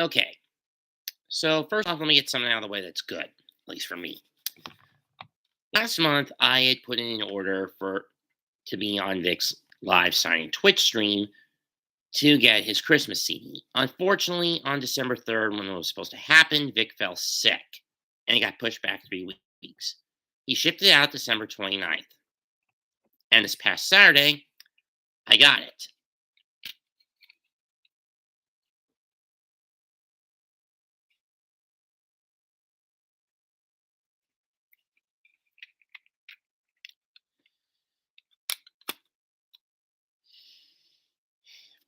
Okay, so first off, let me get something out of the way that's good, at least for me. Last month, I had put in an order for to be on Vic's live signing Twitch stream to get his Christmas CD. Unfortunately, on December 3rd, when it was supposed to happen, Vic fell sick and it got pushed back 3 weeks. He shipped it out December 29th, and this past Saturday, I got it.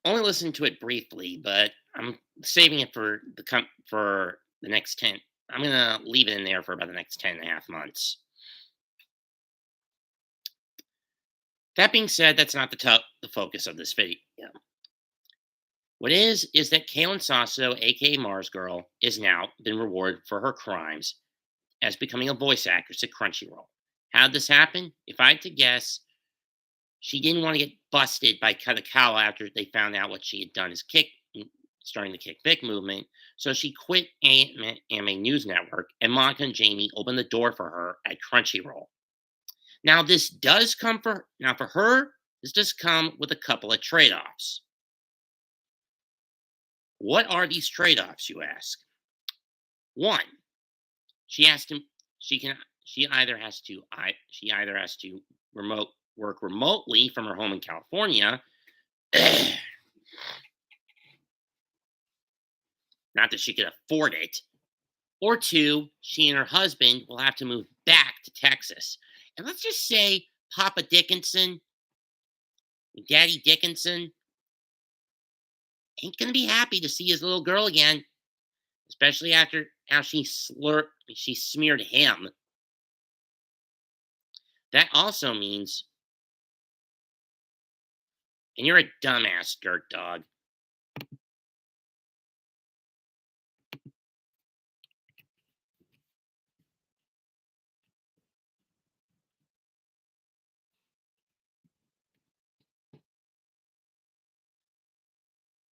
Only listened to it briefly, but I'm saving it for the next 10. I'm gonna leave it in there for about the next 10.5 months. That being said, that's not the focus of this video. What is that Kaylin Sasso, aka Marzgurl, is now been rewarded for her crimes as becoming a voice actress at Crunchyroll. How did this happen? If I had to guess, she didn't want to get busted by Kadakawa after they found out what she had done as starting the Kick Vic movement. So she quit AMA News Network, and Monica and Jamie opened the door for her at Crunchyroll. Now, for her, this does come with a couple of trade-offs. What are these trade-offs, you ask? One, she has to she can she either has to remote work remotely from her home in California. Not that she could afford it. Or two, she and her husband will have to move back to Texas. And let's just say Papa Dickinson, Daddy Dickinson, ain't gonna be happy to see his little girl again, especially after how she smeared him. That also means, and you're a dumbass dirt dog.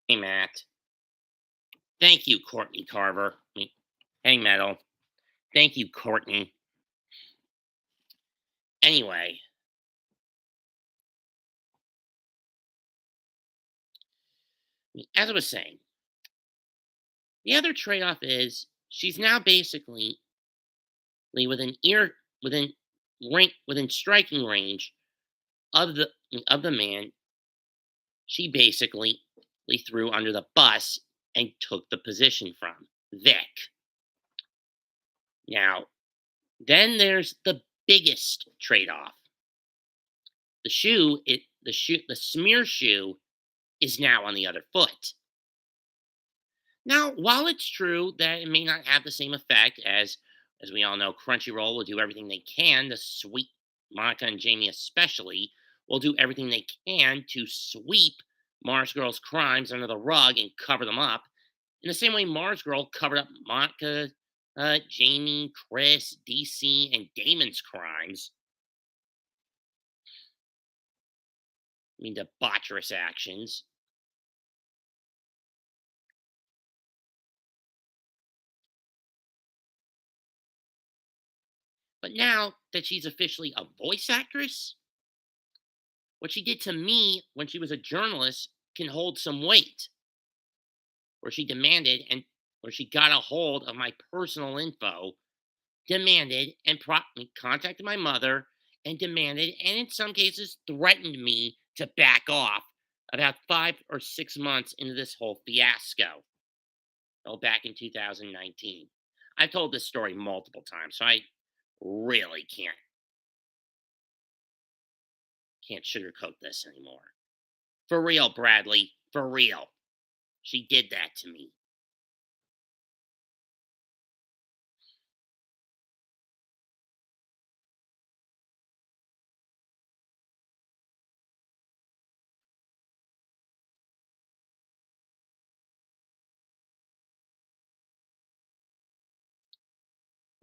Hey Matt. Thank you, Courtney Carver. Hey Metal. Thank you, Courtney. Anyway, as I was saying, the other trade-off is she's now basically within ear within striking range of the man she basically threw under the bus and took the position from, Vic. Now, then there's the biggest trade-off. The smear shoe is now on the other foot. Now, while it's true that it may not have the same effect as we all know, Crunchyroll will do everything they can to sweep Monica and Jamie especially will do everything they can to sweep Marzgurl's crimes under the rug and cover them up. In the same way Marzgurl covered up Monica, Jamie, Chris, DC, and Damon's crimes. I mean, debaucherous actions. But now that she's officially a voice actress, what she did to me when she was a journalist can hold some weight. Where she demanded and where she got a hold of my personal info, demanded and contacted my mother and demanded and in some cases threatened me to back off about 5 or 6 months into this whole fiasco. Oh, back in 2019. I've told this story multiple times, so I really can't sugarcoat this anymore. For real, Bradley. For real. She did that to me.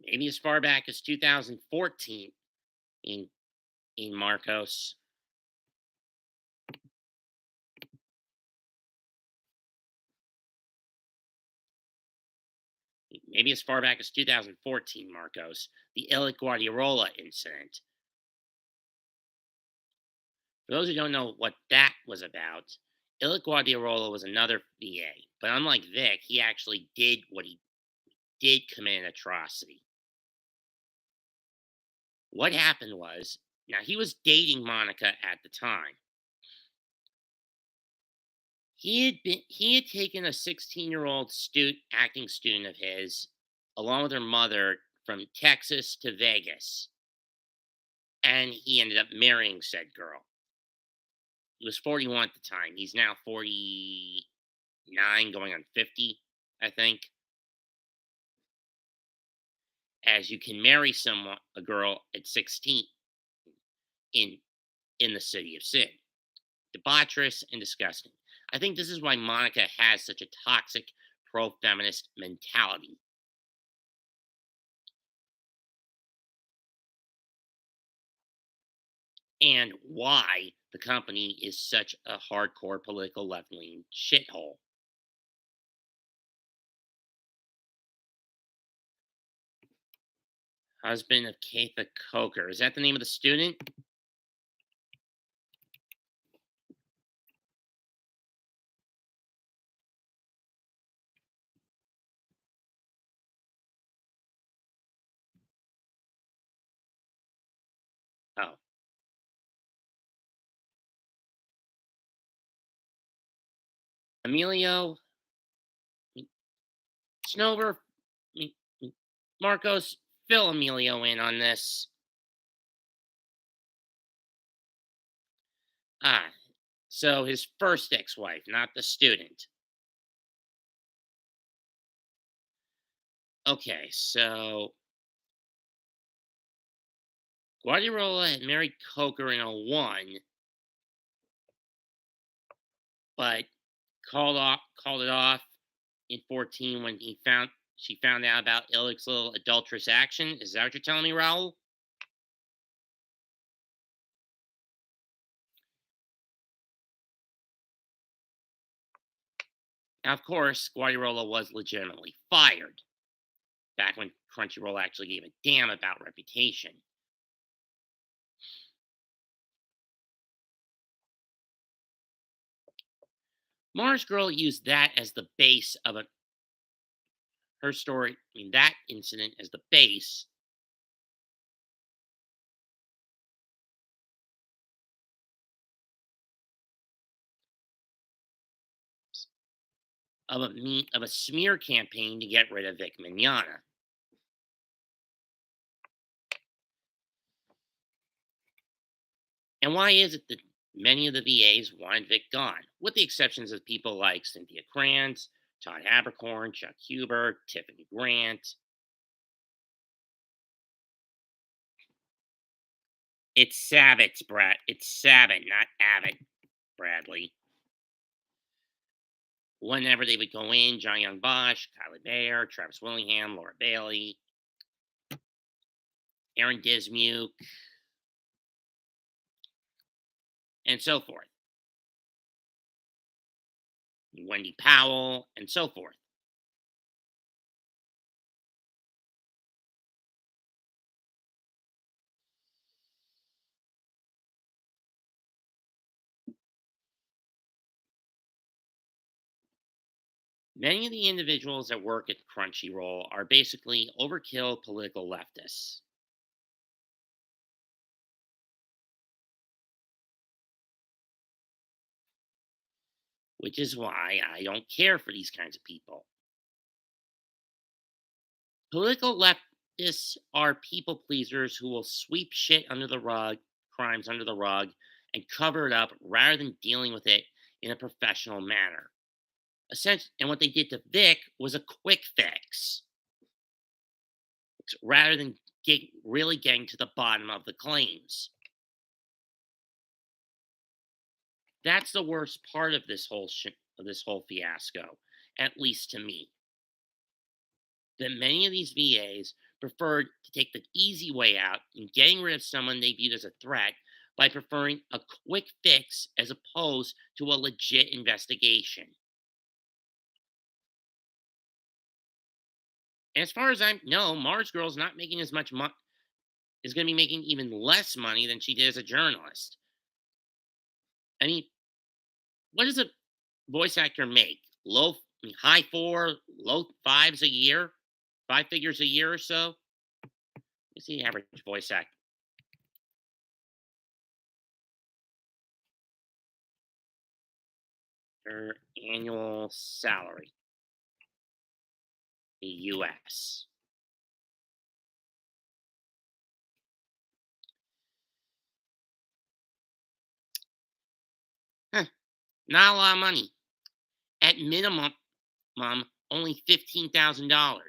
Maybe as far back as 2014 in Marcos. maybe as far back as 2014, Marcos, the Illic Guardiola incident. For those who don't know what that was about, Illic Guardiola was another VA, but unlike Vic, he actually did what he did commit an atrocity. What happened was, now he was dating Monica at the time. He had taken a 16-year-old acting student of his, along with her mother, from Texas to Vegas, and he ended up marrying said girl. He was 41 at the time. He's now 49, going on 50, I think. As you can marry someone, a girl at 16 in in the city of sin. Debaucherous and disgusting. I think this is why Monica has such a toxic pro-feminist mentality, and why the company is such a hardcore political left-leaning shithole. Husband of Katha Coker. Is that the name of the student? Oh, Emilio Snover. M- Marcos, fill Emilio in on this. Ah, so his first ex-wife, not the student. Okay, so Guardiola had married Coker in '01, but called it off in 14 when she found out about Illich's little adulterous action. Is that what you're telling me, Raul? Now, of course, Guardiola was legitimately fired back when Crunchyroll actually gave a damn about reputation. Marzgurl used that as the base of her story. I mean, that incident as the base of a smear campaign to get rid of Vic Mignogna. And why is it that many of the VAs wanted Vic gone, with the exceptions of people like Cynthia Krantz, Todd Habercorn, Chuck Huber, Tiffany Grant? It's Sabat, Brad. It's Sabat, not Abbott, Bradley. Whenever they would go in, John Young Bosch, Kylie Bayer, Travis Willingham, Laura Bailey, Aaron Dismuke, and so forth. Wendy Powell, and so forth. Many of the individuals that work at Crunchyroll are basically overkill political leftists, which is why I don't care for these kinds of people. Political leftists are people pleasers who will sweep shit under the rug, crimes under the rug, and cover it up rather than dealing with it in a professional manner. And what they did to Vic was a quick fix rather than really getting to the bottom of the claims. That's the worst part of this whole fiasco, at least to me. That many of these VAs preferred to take the easy way out in getting rid of someone they viewed as a threat by preferring a quick fix as opposed to a legit investigation. As far as I know, Mars Girl's not making as much money. Is going to be making even less money than she did as a journalist. I mean, what does a voice actor make? High four, low fives a year, five figures a year or so. What's the average voice actor annual salary in the U.S.? Huh, not a lot of money. At minimum, only $15,000.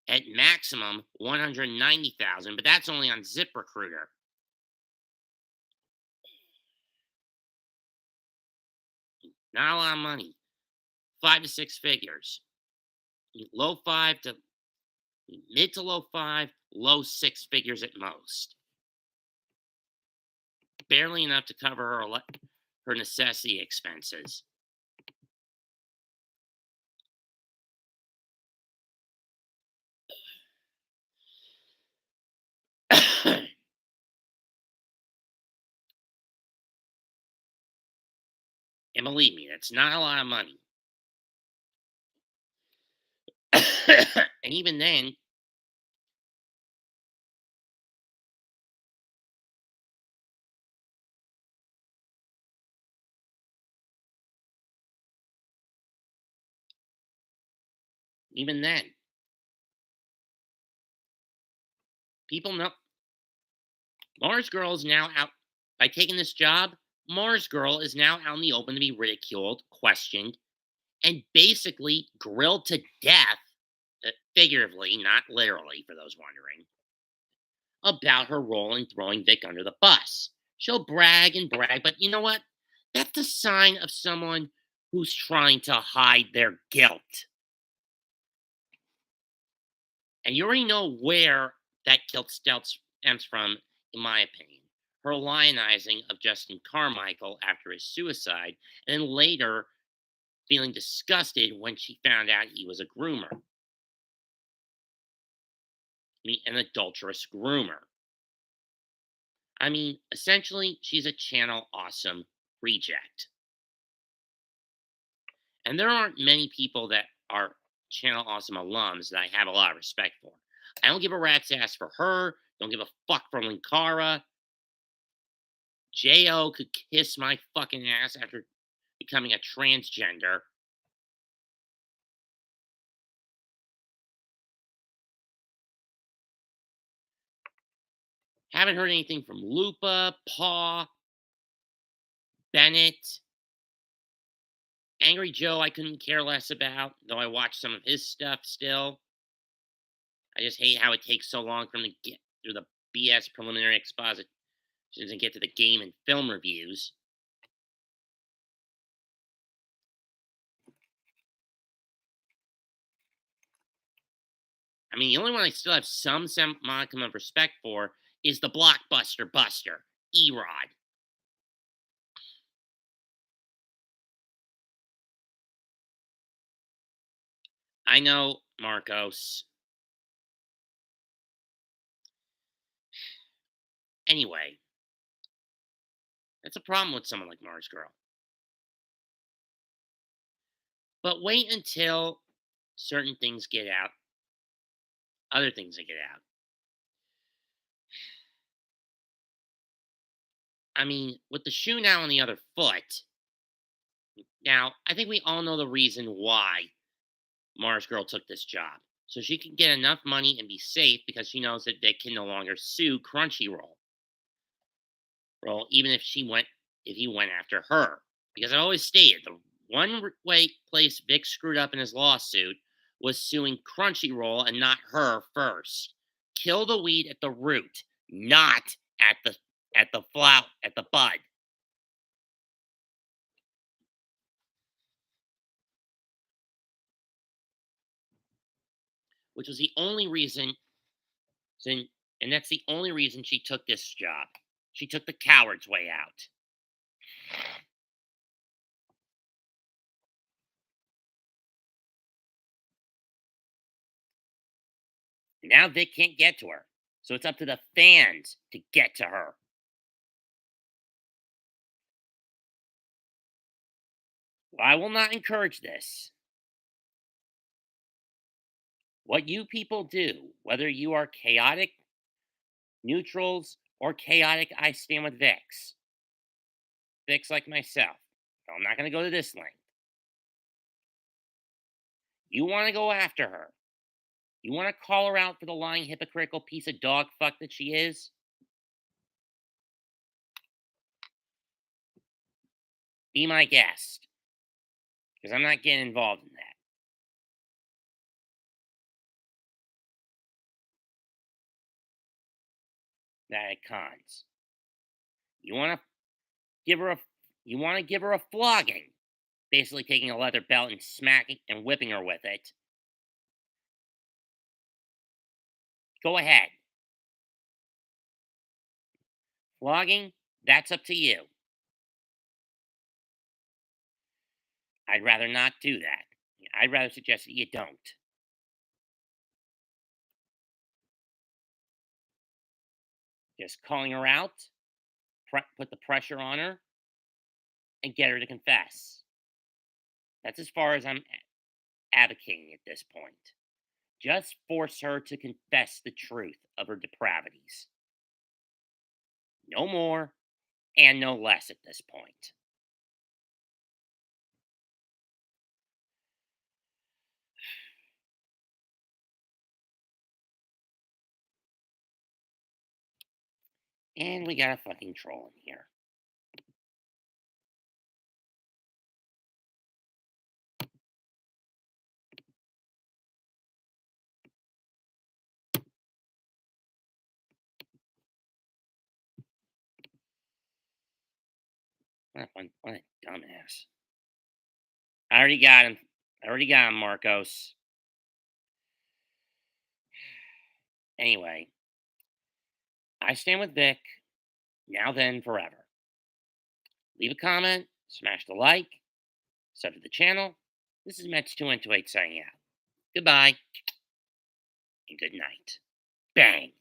At maximum, 190,000. But that's only on ZipRecruiter. Not a lot of money. 5 to 6 figures. Low five to mid to low five, low six figures at most. Barely enough to cover her necessity expenses. And believe me, that's not a lot of money. And even then, people know Mars Girl is now out by taking this job. Mars Girl is now out in the open to be ridiculed, questioned, and basically grilled to death, figuratively, not literally, for those wondering, about her role in throwing Vic under the bus. She'll brag and brag, but you know what? That's the sign of someone who's trying to hide their guilt. And you already know where that guilt stems from, in my opinion. Her lionizing of Justin Carmichael after his suicide, and then later feeling disgusted when she found out he was a groomer. I mean, an adulterous groomer. I mean, essentially, she's a Channel Awesome reject. And there aren't many people that are Channel Awesome alums that I have a lot of respect for. I don't give a rat's ass for her. Don't give a fuck for Linkara. Jo could kiss my fucking ass after becoming a transgender. Haven't heard anything from Lupa, Paw, Bennett. Angry Joe, I couldn't care less about, though I watch some of his stuff still. I just hate how it takes so long for him to get through the BS preliminary expositions and get to the game and film reviews. I mean, the only one I still have some modicum of respect for is the blockbuster buster, Erod. I know, Marcos. Anyway, that's a problem with someone like Marzgurl. But wait until certain things get out, other things that get out. I mean, with the shoe now on the other foot, now I think we all know the reason why Marzgurl took this job. So she can get enough money and be safe because she knows that they can no longer sue Crunchyroll. Even if he went after her. Because I always stated the one place Vic screwed up in his lawsuit was suing Crunchyroll and not her first. Kill the weed at the root, not at the flout at the bud. Which was the only reason, and that's the only reason she took this job. She took the coward's way out. Now Vic can't get to her. So it's up to the fans to get to her. Well, I will not encourage this. What you people do, whether you are chaotic neutrals or chaotic I stand with Vix, Vix like myself. I'm not going to go to this length. You want to go after her. You want to call her out for the lying, hypocritical piece of dog fuck that she is? Be my guest. Because I'm not getting involved in that. That at cons. You want to give her a you want to give her a flogging. Basically taking a leather belt and smacking and whipping her with it. Go ahead. Flogging, that's up to you. I'd rather not do that. I'd rather suggest that you don't. Just calling her out, put the pressure on her, and get her to confess. That's as far as I'm advocating at this point. Just force her to confess the truth of her depravities. No more and no less at this point. And we got a fucking troll in here. What a dumbass. I already got him. Marcos. Anyway, I stand with Vic. Now then, forever. Leave a comment, smash the like, sub to the channel. This is Mets228 signing out. Goodbye and good night. Bang.